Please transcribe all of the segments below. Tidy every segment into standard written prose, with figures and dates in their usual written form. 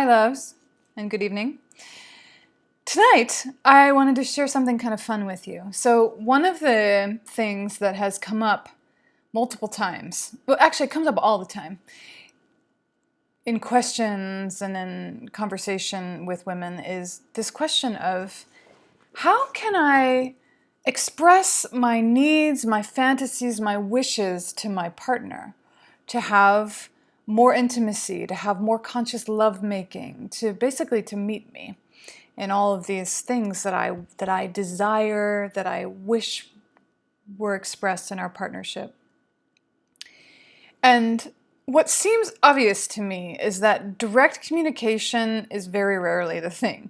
loves, and good evening. Tonight, I wanted to share something kind of fun with you. So one of the things that has come up multiple times, well, actually it comes up all the time, in questions and in conversation with women is this question of how can I express my needs, my fantasies, my wishes to my partner, to have more intimacy, to have more conscious lovemaking, to meet me in all of these things that I desire, that I wish were expressed in our partnership. And what seems obvious to me is that direct communication is very rarely the thing.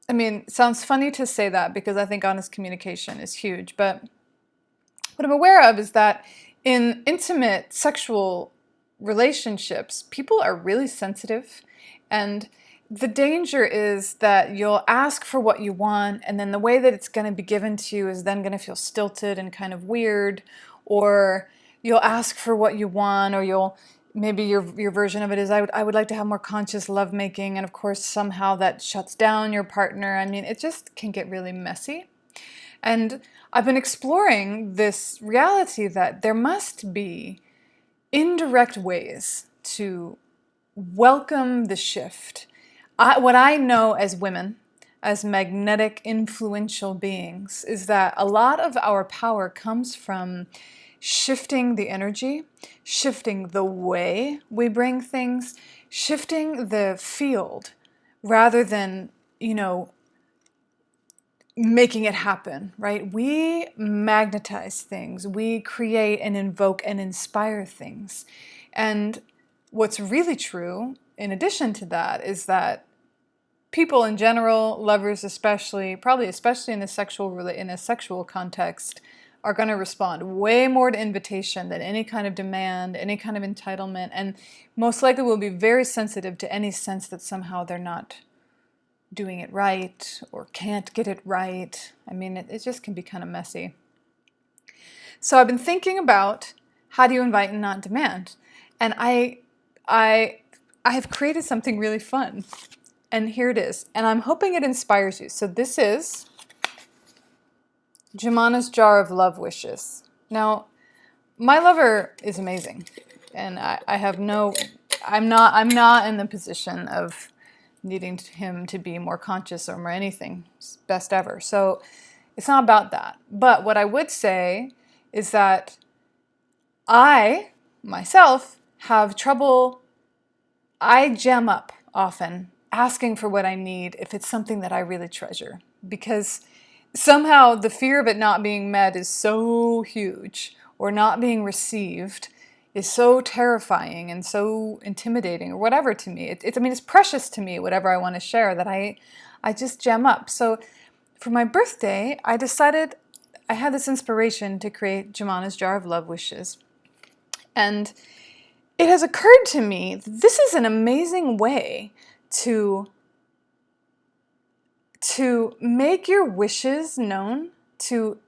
I mean, it sounds funny to say that because I think honest communication is huge, but what I'm aware of is that in intimate sexual relationships, people are really sensitive, and the danger is that you'll ask for what you want, and then the way that it's going to be given to you is then going to feel stilted and kind of weird, or you'll ask for what you want, or maybe your version of it is, I would like to have more conscious lovemaking, and of course somehow that shuts down your partner. I mean, it just can get really messy. And I've been exploring this reality that there must be indirect ways to welcome the shift. What I know as women, as magnetic, influential beings, is that a lot of our power comes from shifting the energy, shifting the way we bring things, shifting the field, rather than, making it happen, right? We magnetize things. We create and invoke and inspire things. And what's really true, in addition to that, is that people in general, lovers especially, probably especially in a sexual context, are going to respond way more to invitation than any kind of demand, any kind of entitlement, and most likely will be very sensitive to any sense that somehow they're not doing it right or can't get it right. I mean, it just can be kind of messy. So I've been thinking about how do you invite and not demand, and I have created something really fun. And here it is. And I'm hoping it inspires you. So this is Jumana's Jar of Love Wishes. Now, my lover is amazing. And I'm not in the position of needing him to be more conscious or more anything. It's best ever. So it's not about that. But what I would say is that I, myself, have trouble. I jam up often asking for what I need if it's something that I really treasure, because somehow the fear of it not being met is so huge, or not being received is so terrifying and so intimidating, or whatever to me. It's precious to me, whatever I want to share, that I just jam up. So for my birthday, I decided I had this inspiration to create Jumana's Jar of Love Wishes. And it has occurred to me that this is an amazing way to make your wishes known, to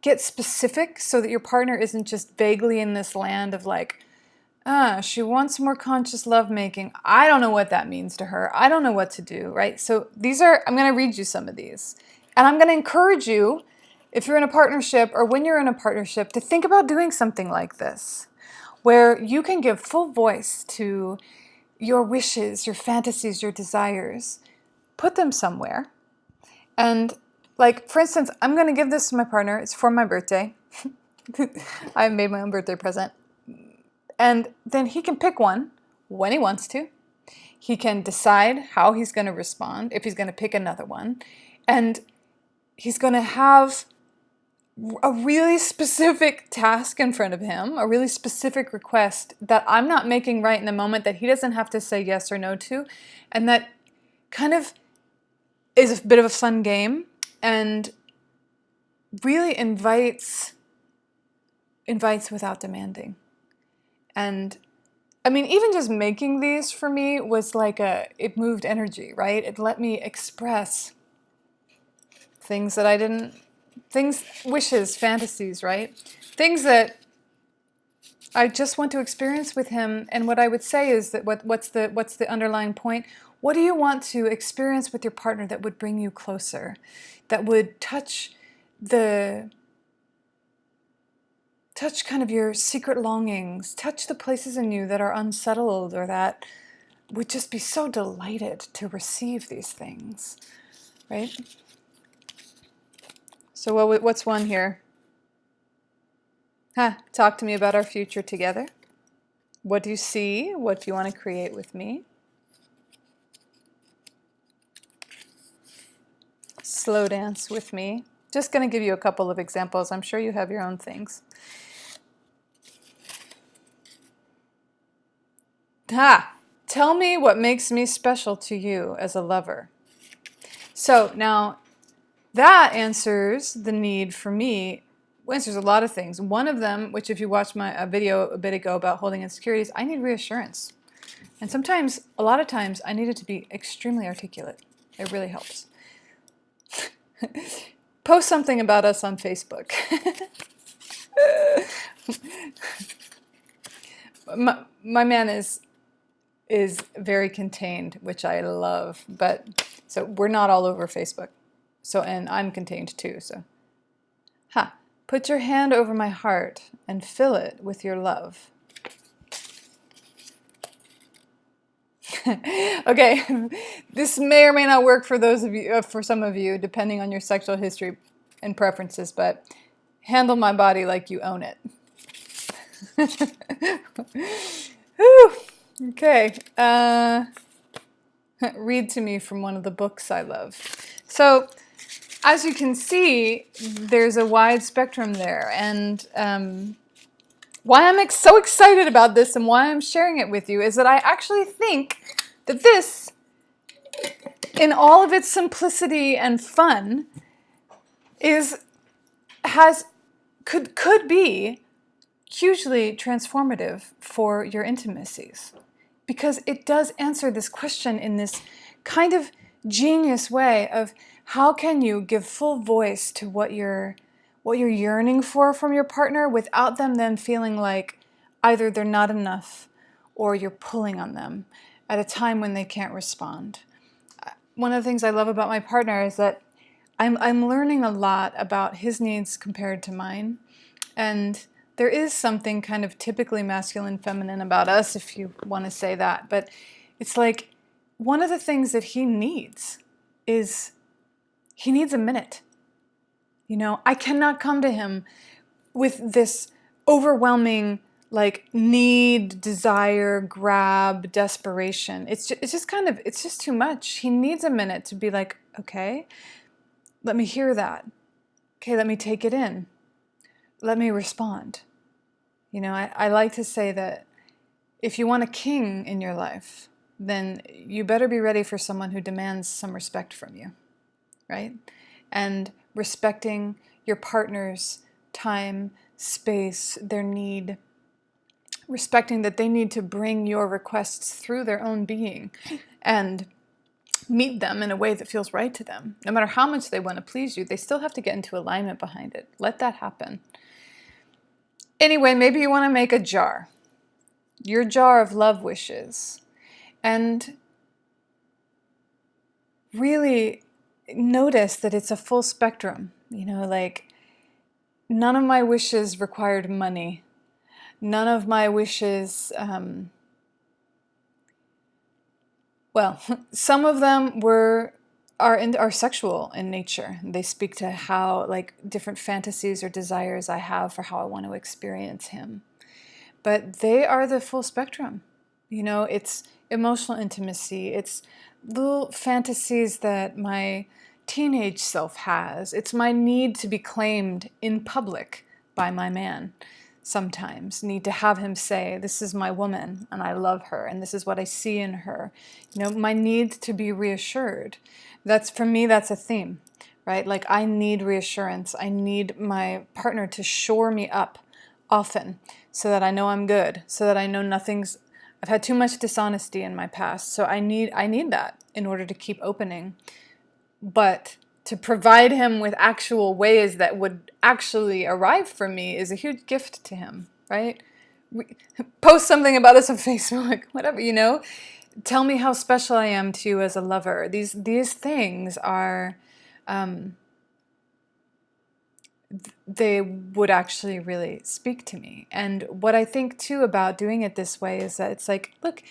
get specific so that your partner isn't just vaguely in this land of like, she wants more conscious lovemaking. I don't know what that means to her. I don't know what to do, right? So I'm going to read you some of these. And I'm going to encourage you, if you're in a partnership or when you're in a partnership, to think about doing something like this, where you can give full voice to your wishes, your fantasies, your desires. Put them somewhere. And like, for instance, I'm going to give this to my partner. It's for my birthday. I made my own birthday present. And then he can pick one when he wants to. He can decide how he's going to respond, if he's going to pick another one. And he's going to have a really specific task in front of him, a really specific request that I'm not making right in the moment, that he doesn't have to say yes or no to, and that kind of is a bit of a fun game and really invites without demanding. And I mean, even just making these for me was like it moved energy, right? It let me express wishes, fantasies, right? Things that I just want to experience with him. And what I would say is that what's the underlying point? What do you want to experience with your partner that would bring you closer, that would the touch kind of your secret longings, touch the places in you that are unsettled, or that would just be so delighted to receive these things, right? So what's one here? Talk to me about our future together. What do you see? What do you want to create with me? Slow dance with me. Just going to give you a couple of examples. I'm sure you have your own things. Tell me what makes me special to you as a lover. So now that answers the need for me, answers a lot of things. One of them, which if you watched my video a bit ago about holding insecurities, I need reassurance. And sometimes, a lot of times, I need it to be extremely articulate. It really helps. Post something about us on Facebook. my man is very contained, which I love. But so we're not all over Facebook. So, and I'm contained too. So, put your hand over my heart and fill it with your love. Okay, this may or may not work for those of you, for some of you, depending on your sexual history and preferences. But handle my body like you own it. Whew. Okay. Read to me from one of the books I love. So, as you can see, there's a wide spectrum there, and why I'm so excited about this and why I'm sharing it with you is that I actually think that this, in all of its simplicity and fun, could be hugely transformative for your intimacies, because it does answer this question in this kind of genius way of how can you give full voice to what you're yearning for from your partner without them then feeling like either they're not enough or you're pulling on them at a time when they can't respond. One of the things I love about my partner is that I'm learning a lot about his needs compared to mine, and there is something kind of typically masculine, feminine about us, if you want to say that. But it's like one of the things that he needs is he needs a minute. You know, I cannot come to him with this overwhelming like need, desire, grab, desperation. It's just too much. He needs a minute to be like, okay, let me hear that. Okay, let me take it in. Let me respond. You know, I like to say that if you want a king in your life, then you better be ready for someone who demands some respect from you, right? And respecting your partner's time, space, their need, respecting that they need to bring your requests through their own being and meet them in a way that feels right to them. No matter how much they want to please you, they still have to get into alignment behind it. Let that happen. Anyway, maybe you want to make a jar, your jar of love wishes, and really notice that it's a full spectrum. You know, like none of my wishes required money. None of my wishes, some of them are sexual in nature. They speak to how, like, different fantasies or desires I have for how I want to experience him. But they are the full spectrum. You know, it's emotional intimacy. It's little fantasies that my teenage self has. It's my need to be claimed in public by my man. Sometimes need to have him say, this is my woman and I love her and this is what I see in her. You know, my need to be reassured. For me, that's a theme, right? Like I need reassurance. I need my partner to shore me up often so that I know I'm good, so that I know I've had too much dishonesty in my past. So I need that in order to keep opening. But to provide him with actual ways that would actually arrive for me is a huge gift to him, right? post something about us on Facebook, whatever, you know. Tell me how special I am to you as a lover. These things are, they would actually really speak to me. And what I think too about doing it this way is that it's like, look,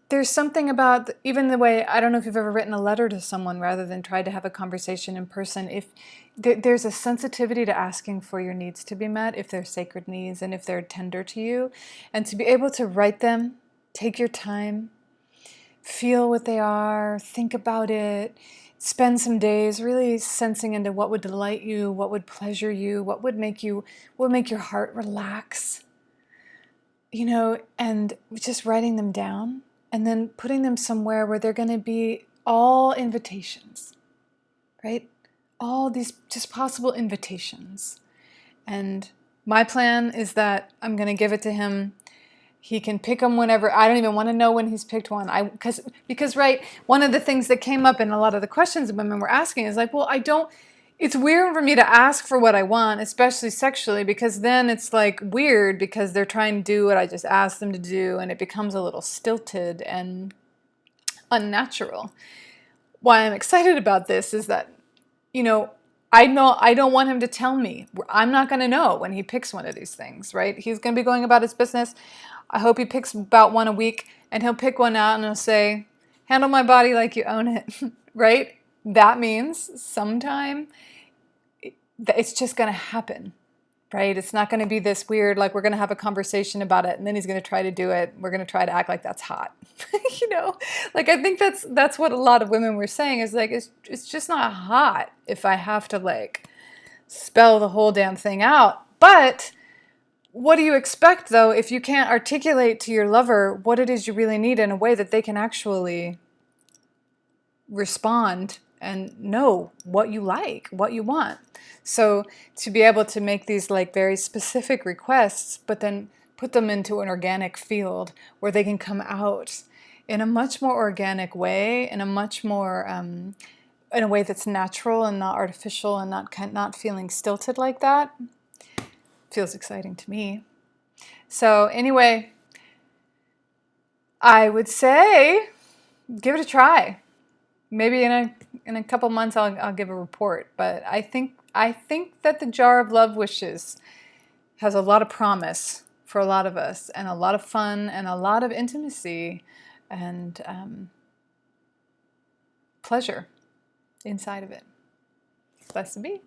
there's something about even the way, I don't know if you've ever written a letter to someone rather than tried to have a conversation in person. If there's a sensitivity to asking for your needs to be met, if they're sacred needs and if they're tender to you, and to be able to write them, take your time, feel what they are, think about it, spend some days really sensing into what would delight you, what would pleasure you, what would make your heart relax, you know, and just writing them down and then putting them somewhere where they're going to be all invitations, right? All these just possible invitations. And my plan is that I'm going to give it to him. He can pick them whenever. I don't even want to know when he's picked one. Because right, one of the things that came up in a lot of the questions that women were asking is like, well, it's weird for me to ask for what I want, especially sexually, because then it's like weird because they're trying to do what I just asked them to do, and it becomes a little stilted and unnatural. Why I'm excited about this is that, you know I don't want him to tell me. I'm not going to know when he picks one of these things, right? He's going to be going about his business. I hope he picks about one a week, and he'll pick one out and he'll say, handle my body like you own it, right? That means sometime it's just going to happen, right? It's not going to be this weird, like we're going to have a conversation about it and then he's going to try to do it. We're going to try to act like that's hot, you know? Like I think that's what a lot of women were saying is like, it's just not hot if I have to like spell the whole damn thing out. But what do you expect, though, if you can't articulate to your lover what it is you really need in a way that they can actually respond and know what you like, what you want? So to be able to make these like very specific requests, but then put them into an organic field where they can come out in a much more organic way, in a much more in a way that's natural and not artificial and not feeling stilted like that, feels exciting to me. So anyway, I would say give it a try. Maybe in a couple months I'll give a report. But I think that the jar of love wishes has a lot of promise for a lot of us, and a lot of fun and a lot of intimacy and pleasure inside of it. Blessed be.